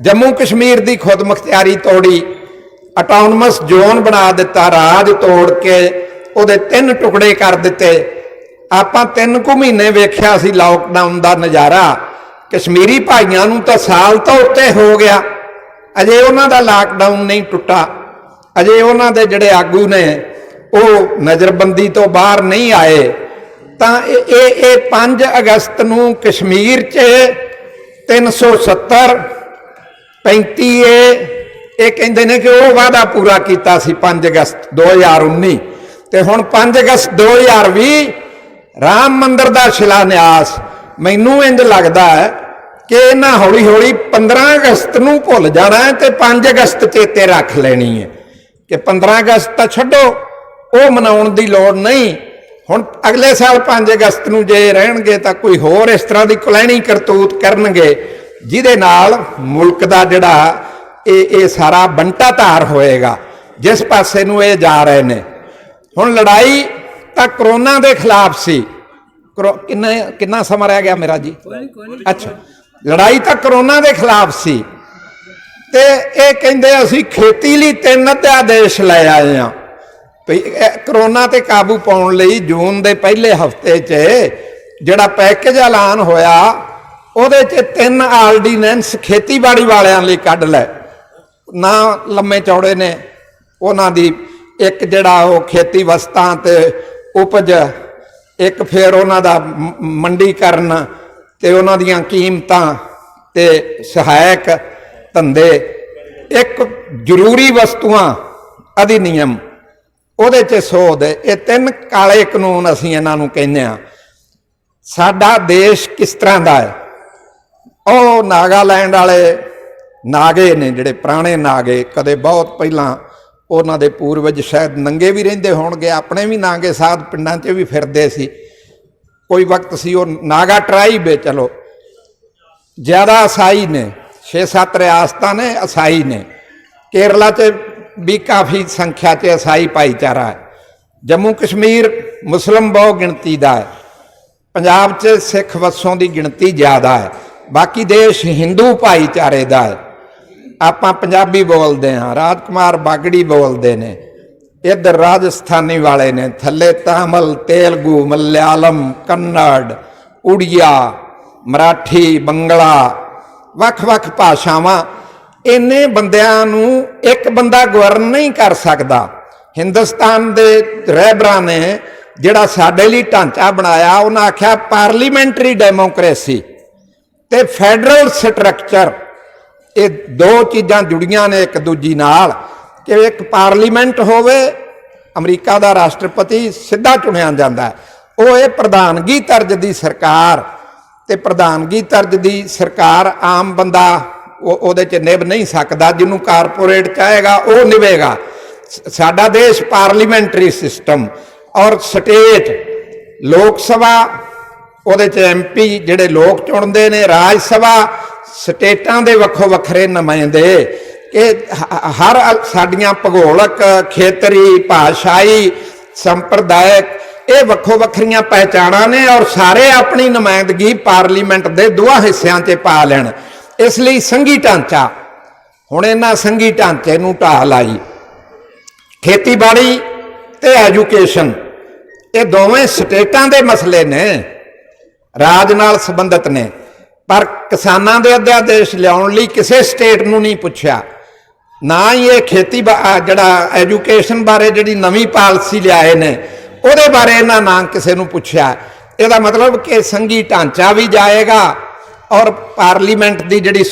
जम्मू कश्मीर की खुद मुख्तियारी तोड़ी, ऑटोनमस जोन बना दिता, राज तोड़ के उहदे 3 टुकड़े कर दिते। आपां 3 कुछ महीने वेख्या सी लॉकडाउन का नज़ारा, कश्मीरी भाइयों नूं तां साल तो उत्ते हो गया, अजे उन्हां दा लॉकडाउन नहीं टुटा, अजे उन्हां दे जिहड़े आगू ने वो नज़रबंदी तो बाहर नहीं आए। तां 5 अगस्त नूं कश्मीर 'च 370 35 ये कहते हैं कि वो वादा पूरा किया सी 5 अगस्त 2019, तो हुण 5 अगस्त 2020 राम मंदिर का शिलान्यास। मैनू इंज लगता है कि इन्हां हौली हौली 15 अगस्त नूं भुल जाना है तो 5 अगस्त चेते रख लेनी है कि 15 अगस्त तो छड्डो, वो मनाउण दी लोड़ नहीं। हुण अगले साल 5 अगस्त नूं जे रहणगे तो कोई होर इस तरह की कुलैणी करतूत करनगे जिहदे नाल मुल्क दा जिहड़ा ये सारा बंटा धार होएगा, जिस पासे नूं ये जा रहे ने। हुण लड़ाई तां करोना दे खिलाफ सी। किन्ना समा रह गया मेरा जी? अच्छा, लड़ाई तां करोना दे खिलाफ सी ते ये कहंदे असीं खेती लई 3 अध्यादेश लै आए हां। करोना ते काबू पाउण लई जून दे पहले हफ्ते च जिहड़ा पैकेज ऐलान होया ਉਹਦੇ 'ਚ 3 ਆਰਡੀਨੈਂਸ ਖੇਤੀਬਾੜੀ ਵਾਲਿਆਂ ਲਈ ਕੱਢ ਲੈ। ਨਾ ਲੰਮੇ ਚੌੜੇ ਨੇ, ਉਹਨਾਂ ਦੀ ਇੱਕ ਜਿਹੜਾ ਉਹ ਖੇਤੀ ਵਸਤਾਂ ਤੇ ਉਪਜ, ਇੱਕ ਫਿਰ ਉਹਨਾਂ ਦਾ ਮੰਡੀਕਰਨ ਤੇ ਉਹਨਾਂ ਦੀਆਂ ਕੀਮਤਾਂ ਤੇ ਸਹਾਇਕ ਧੰਦੇ, ਇੱਕ ਜ਼ਰੂਰੀ ਵਸਤੂਆਂ ਅਧਿਨਿਯਮ, ਉਹਦੇ 'ਚ ਸੋਧ। ਇਹ 3 ਕਾਲੇ ਕਾਨੂੰਨ ਅਸੀਂ ਇਹਨਾਂ ਨੂੰ ਕਹਿੰਦੇ ਹਾਂ। ਸਾਡਾ ਦੇਸ਼ ਕਿਸ ਤਰ੍ਹਾਂ ਦਾ ਹੈ? ਉਹ ਨਾਗਾਲੈਂਡ ਵਾਲੇ ਨਾਗੇ ਨੇ, ਜਿਹੜੇ ਪੁਰਾਣੇ ਨਾਗੇ, ਕਦੇ ਬਹੁਤ ਪਹਿਲਾਂ ਉਹਨਾਂ ਦੇ ਪੂਰਵਜ ਸ਼ਾਇਦ ਨੰਗੇ ਵੀ ਰਹਿੰਦੇ ਹੋਣਗੇ, ਆਪਣੇ ਵੀ ਨਾਗੇ ਸਾਧ ਪਿੰਡਾਂ 'ਚ ਵੀ ਫਿਰਦੇ ਸੀ। ਕੋਈ ਵਕਤ ਸੀ ਉਹ ਨਾਗਾ ਟਰਾਈਬ ਹੈ। ਚਲੋ ਜ਼ਿਆਦਾ ਈਸਾਈ ਨੇ, 6-7 ਰਿਆਸਤਾਂ ਨੇ ਈਸਾਈ ਨੇ। ਕੇਰਲਾ 'ਚ ਵੀ ਕਾਫੀ ਸੰਖਿਆ 'ਚ ਈਸਾਈ ਭਾਈਚਾਰਾ ਹੈ। ਜੰਮੂ ਕਸ਼ਮੀਰ ਮੁਸਲਿਮ ਬਹੁ ਗਿਣਤੀ ਦਾ ਹੈ। ਪੰਜਾਬ 'ਚ ਸਿੱਖ ਵਸੋਂ ਦੀ ਗਿਣਤੀ ਜ਼ਿਆਦਾ ਹੈ। ਬਾਕੀ ਦੇਸ਼ ਹਿੰਦੂ ਭਾਈਚਾਰੇ ਦਾ ਹੈ। ਆਪਾਂ ਪੰਜਾਬੀ ਬੋਲਦੇ ਹਾਂ, ਰਾਜਕੁਮਾਰ ਬਾਗੜੀ ਬੋਲਦੇ ਨੇ, ਇੱਧਰ ਰਾਜਸਥਾਨੀ ਵਾਲੇ ਨੇ, ਥੱਲੇ ਤਾਮਿਲ, ਤੇਲਗੂ, ਮਲਿਆਲਮ, ਕੰਨੜ, ਉੜੀਆ, ਮਰਾਠੀ, ਬੰਗਲਾ, ਵੱਖ-ਵੱਖ ਭਾਸ਼ਾਵਾਂ। ਇੰਨੇ ਬੰਦਿਆਂ ਨੂੰ ਇੱਕ ਬੰਦਾ ਗਵਰਨ ਨਹੀਂ ਕਰ ਸਕਦਾ। ਹਿੰਦੁਸਤਾਨ ਦੇ ਰਹਿਬਰਾਂ ਨੇ ਜਿਹੜਾ ਸਾਡੇ ਲਈ ਢਾਂਚਾ ਬਣਾਇਆ, ਉਹਨਾਂ ਆਖਿਆ ਪਾਰਲੀਮੈਂਟਰੀ ਡੈਮੋਕ੍ਰੇਸੀ ਤੇ ਫੈਡਰਲ ਸਟਰਕਚਰ, ਇਹ 2 ਚੀਜ਼ਾਂ ਜੁੜੀਆਂ ਨੇ ਇੱਕ ਦੂਜੀ ਨਾਲ, ਕਿ ਇੱਕ ਪਾਰਲੀਮੈਂਟ ਹੋਵੇ, ਅਮਰੀਕਾ ਦਾ ਰਾਸ਼ਟਰਪਤੀ ਸਿੱਧਾ ਚੁਣਿਆ ਜਾਂਦਾ ਹੈ, ਉਹ ਇਹ ਪ੍ਰਧਾਨਗੀ ਤਰਜ ਦੀ ਸਰਕਾਰ, ਤੇ ਪ੍ਰਧਾਨਗੀ ਤਰਜ ਦੀ ਸਰਕਾਰ ਆਮ ਬੰਦਾ ਉਹਦੇ 'ਚ ਨਿਭ ਨਹੀਂ ਸਕਦਾ। ਜਿਹਨੂੰ ਕਾਰਪੋਰੇਟ ਚਾਹੇਗਾ ਉਹ ਨਿਭੇਗਾ। ਸਾਡਾ ਦੇਸ਼ ਪਾਰਲੀਮੈਂਟਰੀ ਸਿਸਟਮ, ਔਰ ਸਟੇਟ ਲੋਕ ਸਭਾ, ਉਹਦੇ 'ਚ MP ਜਿਹੜੇ ਲੋਕ ਚੁਣਦੇ ਨੇ, ਰਾਜ ਸਭਾ ਸਟੇਟਾਂ ਦੇ ਵੱਖੋ ਵੱਖਰੇ ਨੁਮਾਇੰਦੇ। ਇਹ ਹਰ ਸਾਡੀਆਂ ਭੂਗੋਲਿਕ, ਖੇਤਰੀ, ਭਾਸ਼ਾਈ, ਸੰਪਰਦਾਇਕ, ਇਹ ਵੱਖੋ ਵੱਖਰੀਆਂ ਪਹਿਚਾਣਾਂ ਨੇ, ਔਰ ਸਾਰੇ ਆਪਣੀ ਨੁਮਾਇੰਦਗੀ ਪਾਰਲੀਮੈਂਟ ਦੇ 2 ਹਿੱਸਿਆਂ 'ਚ ਪਾ ਲੈਣ। ਇਸ ਲਈ ਸੰਘੀ ਢਾਂਚਾ, ਹੁਣ ਇਹਨਾਂ ਸੰਘੀ ਢਾਂਚੇ ਨੂੰ ਢਾਹ ਲਾਈ। ਖੇਤੀਬਾੜੀ ਤੇ ਐਜੂਕੇਸ਼ਨ, ਇਹ ਦੋਵੇਂ ਸਟੇਟਾਂ ਦੇ ਮਸਲੇ ਨੇ, ਰਾਜ ਨਾਲ ਸੰਬੰਧਿਤ ਨੇ। ਪਰ ਕਿਸਾਨਾਂ ਦੇ ਅਧਿਆਦੇਸ਼ ਲਿਆਉਣ ਲਈ ਕਿਸੇ ਸਟੇਟ ਨੂੰ ਨਹੀਂ ਪੁੱਛਿਆ, ਨਾ ਹੀ ਇਹ ਖੇਤੀ ਜਿਹੜਾ ਐਜੂਕੇਸ਼ਨ ਬਾਰੇ ਜਿਹੜੀ ਨਵੀਂ ਪਾਲਿਸੀ ਲਿਆਏ ਨੇ ਉਹਦੇ ਬਾਰੇ ਇਹਨਾਂ ਨਾ ਕਿਸੇ ਨੂੰ ਪੁੱਛਿਆ। ਇਹਦਾ ਮਤਲਬ ਕਿ ਸੰਘੀ ਢਾਂਚਾ ਵੀ ਜਾਏਗਾ, ਔਰ ਪਾਰਲੀਮੈਂਟ ਦੀ ਜਿਹੜੀ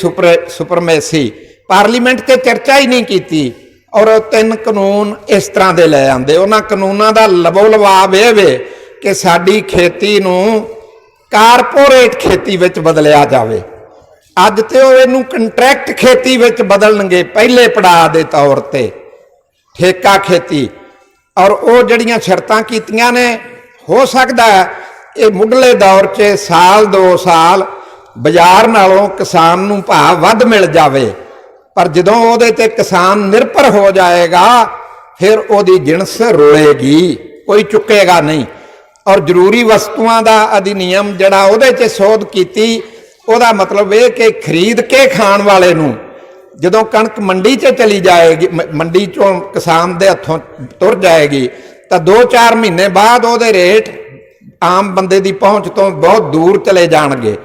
ਸੁਪਰਮੇਸੀ, ਪਾਰਲੀਮੈਂਟ 'ਤੇ ਚਰਚਾ ਹੀ ਨਹੀਂ ਕੀਤੀ। ਔਰ 3 ਕਾਨੂੰਨ ਇਸ ਤਰ੍ਹਾਂ ਦੇ ਲੈ ਆਂਦੇ। ਉਹਨਾਂ ਕਾਨੂੰਨਾਂ ਦਾ ਲਬੋ ਲਵਾਬ ਇਹ ਵੇ ਕਿ ਸਾਡੀ ਖੇਤੀ ਨੂੰ ਕਾਰਪੋਰੇਟ ਖੇਤੀ ਵਿੱਚ ਬਦਲਿਆ ਜਾਵੇ। ਅੱਜ ਤੇ ਉਹ ਇਹਨੂੰ ਕੰਟਰੈਕਟ ਖੇਤੀ ਵਿੱਚ ਬਦਲਣਗੇ, ਪਹਿਲੇ ਪੜਾਅ ਦੇ ਤੌਰ ਤੇ ਠੇਕਾ ਖੇਤੀ। ਔਰ ਉਹ ਜਿਹੜੀਆਂ ਸ਼ਰਤਾਂ ਕੀਤੀਆਂ ਨੇ, ਹੋ ਸਕਦਾ ਇਹ ਮੁੱਢਲੇ ਦੌਰ 'ਚ ਸਾਲ 2 ਸਾਲ ਬਾਜ਼ਾਰ ਨਾਲੋਂ ਕਿਸਾਨ ਨੂੰ ਭਾਅ ਵੱਧ ਮਿਲ ਜਾਵੇ, ਪਰ ਜਦੋਂ ਉਹਦੇ ਤੇ ਕਿਸਾਨ ਨਿਰਭਰ ਹੋ ਜਾਏਗਾ, ਫਿਰ ਉਹਦੀ ਜਿਣਸ ਰੁਲੇਗੀ, ਕੋਈ ਚੁੱਕੇਗਾ ਨਹੀਂ। ਔਰ ਜ਼ਰੂਰੀ ਵਸਤੂਆਂ ਦਾ ਅਧਿਨਿਯਮ ਜਿਹੜਾ ਉਹਦੇ 'ਚ ਸੋਧ ਕੀਤੀ, ਉਹਦਾ ਮਤਲਬ ਇਹ ਕਿ ਖਰੀਦ ਕੇ ਖਾਣ ਵਾਲੇ ਨੂੰ ਜਦੋਂ ਕਣਕ ਮੰਡੀ 'ਚ ਚਲੀ ਜਾਏਗੀ, ਮੰਡੀ 'ਚੋਂ ਕਿਸਾਨ ਦੇ ਹੱਥੋਂ ਤੁਰ ਜਾਏਗੀ, ਤਾਂ 2-4 ਮਹੀਨੇ ਬਾਅਦ ਉਹਦੇ ਰੇਟ ਆਮ ਬੰਦੇ ਦੀ ਪਹੁੰਚ ਤੋਂ ਬਹੁਤ ਦੂਰ ਚਲੇ ਜਾਣਗੇ।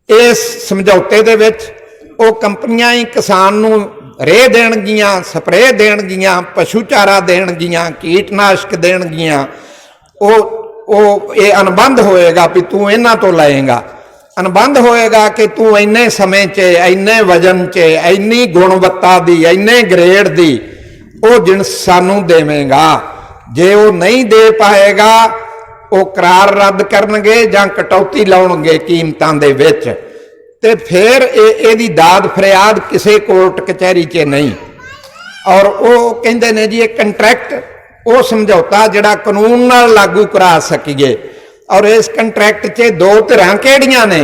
ਇਸ ਸਮਝੌਤੇ ਦੇ ਵਿੱਚ ਉਹ ਕੰਪਨੀਆਂ ਹੀ ਕਿਸਾਨ ਨੂੰ ਰੇਹ ਦੇਣਗੀਆਂ, ਸਪਰੇਅ ਦੇਣਗੀਆਂ, ਪਸ਼ੂ ਚਾਰਾ ਦੇਣਗੀਆਂ, ਕੀਟਨਾਸ਼ਕ ਦੇਣਗੀਆਂ। ਉਹ ਇਹ ਅਨੁਬੰਧ ਹੋਏਗਾ ਵੀ ਤੂੰ ਇਹਨਾਂ ਤੋਂ ਲਏਗਾ, ਅਨੁਬੰਧ ਹੋਏਗਾ ਕਿ ਤੂੰ ਇੰਨੇ ਸਮੇਂ 'ਚ, ਇੰਨੇ ਵਜਨ 'ਚ, ਇੰਨੀ ਗੁਣਵੱਤਾ ਦੀ, ਇੰਨੇ ਗ੍ਰੇਡ ਦੀ ਉਹ ਜਿਣਸ ਸਾਨੂੰ ਦੇਵੇਂਗਾ। ਜੇ ਉਹ ਨਹੀਂ ਦੇ ਪਾਏਗਾ, ਉਹ ਕਰਾਰ ਰੱਦ ਕਰਨਗੇ ਜਾਂ ਕਟੌਤੀ ਲਾਉਣਗੇ ਕੀਮਤਾਂ ਦੇ ਵਿੱਚ, ਤੇ ਫਿਰ ਇਹਦੀ ਦਾਦ ਫਰਿਆਦ ਕਿਸੇ ਕੋਰਟ ਕਚਹਿਰੀ 'ਚ ਨਹੀਂ। ਔਰ ਉਹ ਕਹਿੰਦੇ ਨੇ ਜੀ ਇਹ ਕੰਟਰੈਕਟ, ਉਹ ਸਮਝੌਤਾ ਜਿਹੜਾ ਕਾਨੂੰਨ ਨਾਲ ਲਾਗੂ ਕਰਾ ਸਕੀਏ। ਔਰ ਇਸ ਕੰਟਰੈਕਟ 'ਚ 2 ਧਿਰਾਂ ਕਿਹੜੀਆਂ ਨੇ?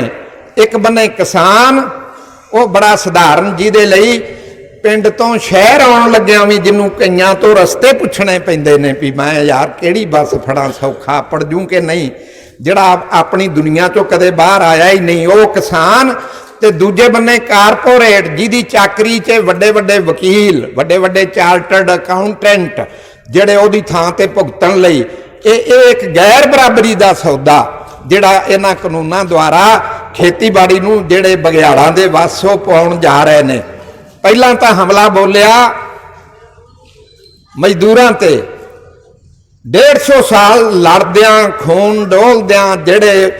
ਇੱਕ ਬੰਨੇ ਕਿਸਾਨ, ਉਹ ਬੜਾ ਸਧਾਰਨ, ਜਿਹਦੇ ਲਈ ਪਿੰਡ ਤੋਂ ਸ਼ਹਿਰ ਆਉਣ ਲੱਗਿਆਂ ਵੀ ਜਿਹਨੂੰ ਕਈਆਂ ਤੋਂ ਰਸਤੇ ਪੁੱਛਣੇ ਪੈਂਦੇ ਨੇ ਵੀ ਮੈਂ ਯਾਰ ਕਿਹੜੀ ਬੱਸ ਫੜਾਂ, ਸੌਖਾ ਪੜ ਜੂ ਕਿ ਨਹੀਂ, ਜਿਹੜਾ ਆਪਣੀ ਦੁਨੀਆ 'ਚੋਂ ਕਦੇ ਬਾਹਰ ਆਇਆ ਹੀ ਨਹੀਂ, ਉਹ ਕਿਸਾਨ। ਤੇ ਦੂਜੇ ਬੰਨੇ ਕਾਰਪੋਰੇਟ, ਜਿਹਦੀ ਚਾਕਰੀ 'ਚ ਵੱਡੇ ਵੱਡੇ ਵਕੀਲ, ਵੱਡੇ ਵੱਡੇ ਚਾਰਟਰਡ ਅਕਾਊਂਟੈਂਟ ਜਿਹੜੇ ਉਹਦੀ ਥਾਂ ਤੇ ਭੁਗਤਣ ਲਈ, ਇਹ ਇੱਕ ਗੈਰ ਬਰਾਬਰੀ ਦਾ ਸੌਦਾ ਜਿਹੜਾ ਇਹਨਾਂ ਕਾਨੂੰਨਾਂ ਦੁਆਰਾ ਖੇਤੀਬਾੜੀ ਨੂੰ ਜਿਹੜੇ ਬਘਿਆੜਾਂ ਦੇ ਵੱਸ ਉਹ ਪਾਉਣ ਜਾ ਰਹੇ ਨੇ। ਪਹਿਲਾਂ ਤਾਂ ਹਮਲਾ ਬੋਲਿਆ ਮਜ਼ਦੂਰਾਂ ਤੇ 150 ਸਾਲ ਲੜਦਿਆਂ ਖੂਨ ਡੋਲਦਿਆਂ ਜਿਹੜੇ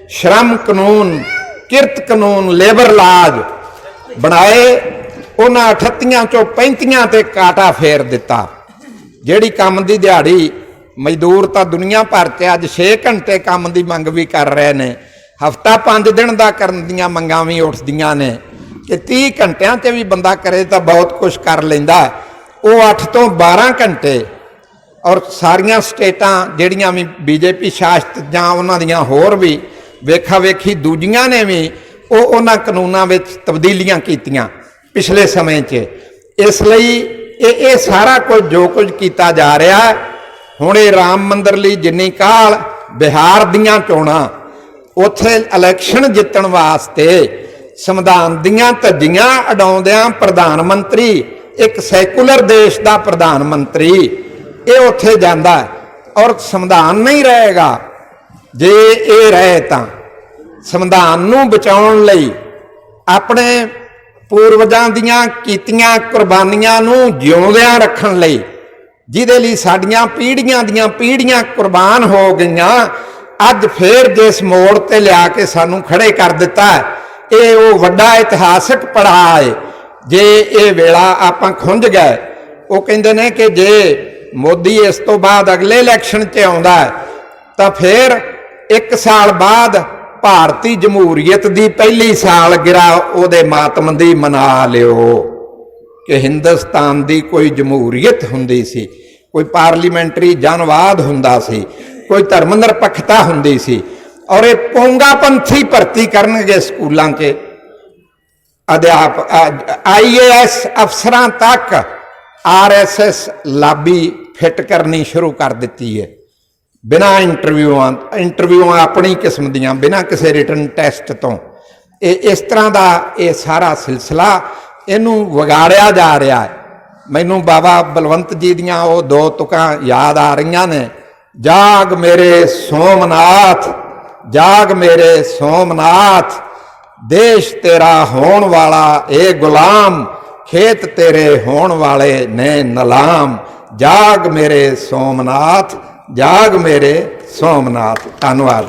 ਸ਼ਰਮ ਕਾਨੂੰਨ, ਕਿਰਤ ਕਾਨੂੰਨ, ਲੇਬਰ ਲਾਜ ਬਣਾਏ, ਉਹਨਾਂ 38 ਚੋਂ 35 ਤੇ ਕਾਟਾ ਫੇਰ ਦਿੱਤਾ। ਜਿਹੜੀ ਕੰਮ ਦੀ ਦਿਹਾੜੀ ਮਜ਼ਦੂਰ ਤਾਂ ਦੁਨੀਆ ਭਰ 'ਚ ਅੱਜ 6 ਘੰਟੇ ਕੰਮ ਦੀ ਮੰਗ ਵੀ ਕਰ ਰਹੇ ਨੇ, ਹਫ਼ਤਾ 5 ਦਿਨ ਦਾ ਕਰਨ ਦੀਆਂ ਮੰਗਾਂ ਵੀ ਉੱਠਦੀਆਂ ਨੇ ਕਿ 30 ਘੰਟਿਆਂ 'ਚ ਵੀ ਬੰਦਾ ਕਰੇ ਤਾਂ ਬਹੁਤ ਕੁਝ ਕਰ ਲੈਂਦਾ। ਉਹ 8 ਤੋਂ 12 ਘੰਟੇ। ਔਰ ਸਾਰੀਆਂ ਸਟੇਟਾਂ ਜਿਹੜੀਆਂ ਵੀ BJP ਸ਼ਾਸਤ ਜਾਂ ਉਹਨਾਂ ਦੀਆਂ ਹੋਰ ਵੀ ਵੇਖਾ ਵੇਖੀ ਦੂਜੀਆਂ ਨੇ ਵੀ ਉਹਨਾਂ ਕਾਨੂੰਨਾਂ ਵਿੱਚ ਤਬਦੀਲੀਆਂ ਕੀਤੀਆਂ ਪਿਛਲੇ ਸਮੇਂ 'ਚ। ਇਸ ਲਈ ਇਹ ਸਾਰਾ ਕੁਝ ਜੋ ਕੁਝ ਕੀਤਾ ਜਾ ਰਿਹਾ ਹੈ, ਹੁਣ ਇਹ ਰਾਮ ਮੰਦਰ ਲਈ ਜਿੰਨੀ ਕਾਹਲ, ਬਿਹਾਰ ਦੀਆਂ ਚੋਣਾਂ, ਉੱਥੇ ਇਲੈਕਸ਼ਨ ਜਿੱਤਣ ਵਾਸਤੇ ਸੰਵਿਧਾਨ ਦੀਆਂ ਧੱਜੀਆਂ ਉਡਾਉਂਦਿਆਂ ਪ੍ਰਧਾਨ ਮੰਤਰੀ, ਇੱਕ ਸੈਕੂਲਰ ਦੇਸ਼ ਦਾ ਪ੍ਰਧਾਨ ਮੰਤਰੀ, ਇਹ ਉੱਥੇ ਜਾਂਦਾ ਔਰ ਸੰਵਿਧਾਨ ਨਹੀਂ ਰਹੇਗਾ। ਜੇ ਇਹ ਰਹੇ ਤਾਂ ਸੰਵਿਧਾਨ ਨੂੰ ਬਚਾਉਣ ਲਈ, ਆਪਣੇ ਪੂਰਵਜਾਂ ਦੀਆਂ ਕੀਤੀਆਂ ਕੁਰਬਾਨੀਆਂ ਨੂੰ ਜਿਉਂਦਿਆਂ ਰੱਖਣ ਲਈ, ਜਿਹਦੇ ਲਈ ਸਾਡੀਆਂ ਪੀੜ੍ਹੀਆਂ ਦੀਆਂ ਪੀੜ੍ਹੀਆਂ ਕੁਰਬਾਨ ਹੋ ਗਈਆਂ, ਅੱਜ ਫੇਰ ਜਿਸ ਮੋੜ ਤੇ ਲਿਆ ਕੇ ਸਾਨੂੰ ਖੜੇ ਕਰ ਦਿੱਤਾ, ਇਹ ਉਹ ਵੱਡਾ ਇਤਿਹਾਸਕ ਪੜਾਅ ਹੈ। ਜੇ ਇਹ ਵੇਲਾ ਆਪਾਂ ਖੁੰਝ ਗਏ, ਉਹ ਕਹਿੰਦੇ ਨੇ ਕਿ ਜੇ ਮੋਦੀ ਇਸ ਤੋਂ ਬਾਅਦ ਅਗਲੇ ਇਲੈਕਸ਼ਨ 'ਚ ਆਉਂਦਾ ਤਾਂ ਫਿਰ 1 ਸਾਲ ਬਾਅਦ ਭਾਰਤੀ ਜਮਹੂਰੀਅਤ ਦੀ ਪਹਿਲੀ ਸਾਲਗਿਰਾ ਉਹਦੇ ਮਾਤਮ ਦੀ ਮਨਾ ਲਿਓ ਕਿ ਹਿੰਦੁਸਤਾਨ ਦੀ ਕੋਈ ਜਮਹੂਰੀਅਤ ਹੁੰਦੀ ਸੀ, ਕੋਈ ਪਾਰਲੀਮੈਂਟਰੀ ਜਨਵਾਦ ਹੁੰਦਾ ਸੀ, ਕੋਈ ਧਰਮ ਨਿਰਪੱਖਤਾ ਹੁੰਦੀ ਸੀ। ਔਰ ਇਹ ਪੋਂਗਾਪੰਥੀ ਭਰਤੀ ਕਰਨਗੇ ਸਕੂਲਾਂ 'ਚ, IAS ਅਫਸਰਾਂ ਤੱਕ RSS ਲਾਬੀ ਫਿੱਟ ਕਰਨੀ ਸ਼ੁਰੂ ਕਰ ਦਿੱਤੀ ਹੈ, ਬਿਨਾਂ ਇੰਟਰਵਿਊਆਂ ਆਪਣੀ ਕਿਸਮ ਦੀਆਂ, ਬਿਨਾਂ ਕਿਸੇ ਰਿਟਨ ਟੈਸਟ ਤੋਂ। ਇਹ ਇਸ ਤਰ੍ਹਾਂ ਦਾ ਇਹ ਸਾਰਾ ਸਿਲਸਿਲਾ, ਇਹਨੂੰ ਵਿਗਾੜਿਆ ਜਾ ਰਿਹਾ ਹੈ। ਮੈਨੂੰ ਬਾਬਾ ਬਲਵੰਤ ਜੀ ਦੀਆਂ ਉਹ 2 ਤੁਕਾਂ ਯਾਦ ਆ ਰਹੀਆਂ ਨੇ, ਜਾਗ ਮੇਰੇ ਸੋਮਨਾਥ, ਜਾਗ ਮੇਰੇ ਸੋਮਨਾਥ, ਦੇਸ਼ ਤੇਰਾ ਹੋਣ ਵਾਲਾ ਇਹ ਗੁਲਾਮ, ਖੇਤ ਤੇਰੇ ਹੋਣ ਵਾਲੇ ਨੇ ਨਲਾਮ, ਜਾਗ ਮੇਰੇ ਸੋਮਨਾਥ, ਜਾਗ ਮੇਰੇ ਸੋਮਨਾਥ। ਧੰਨਵਾਦ।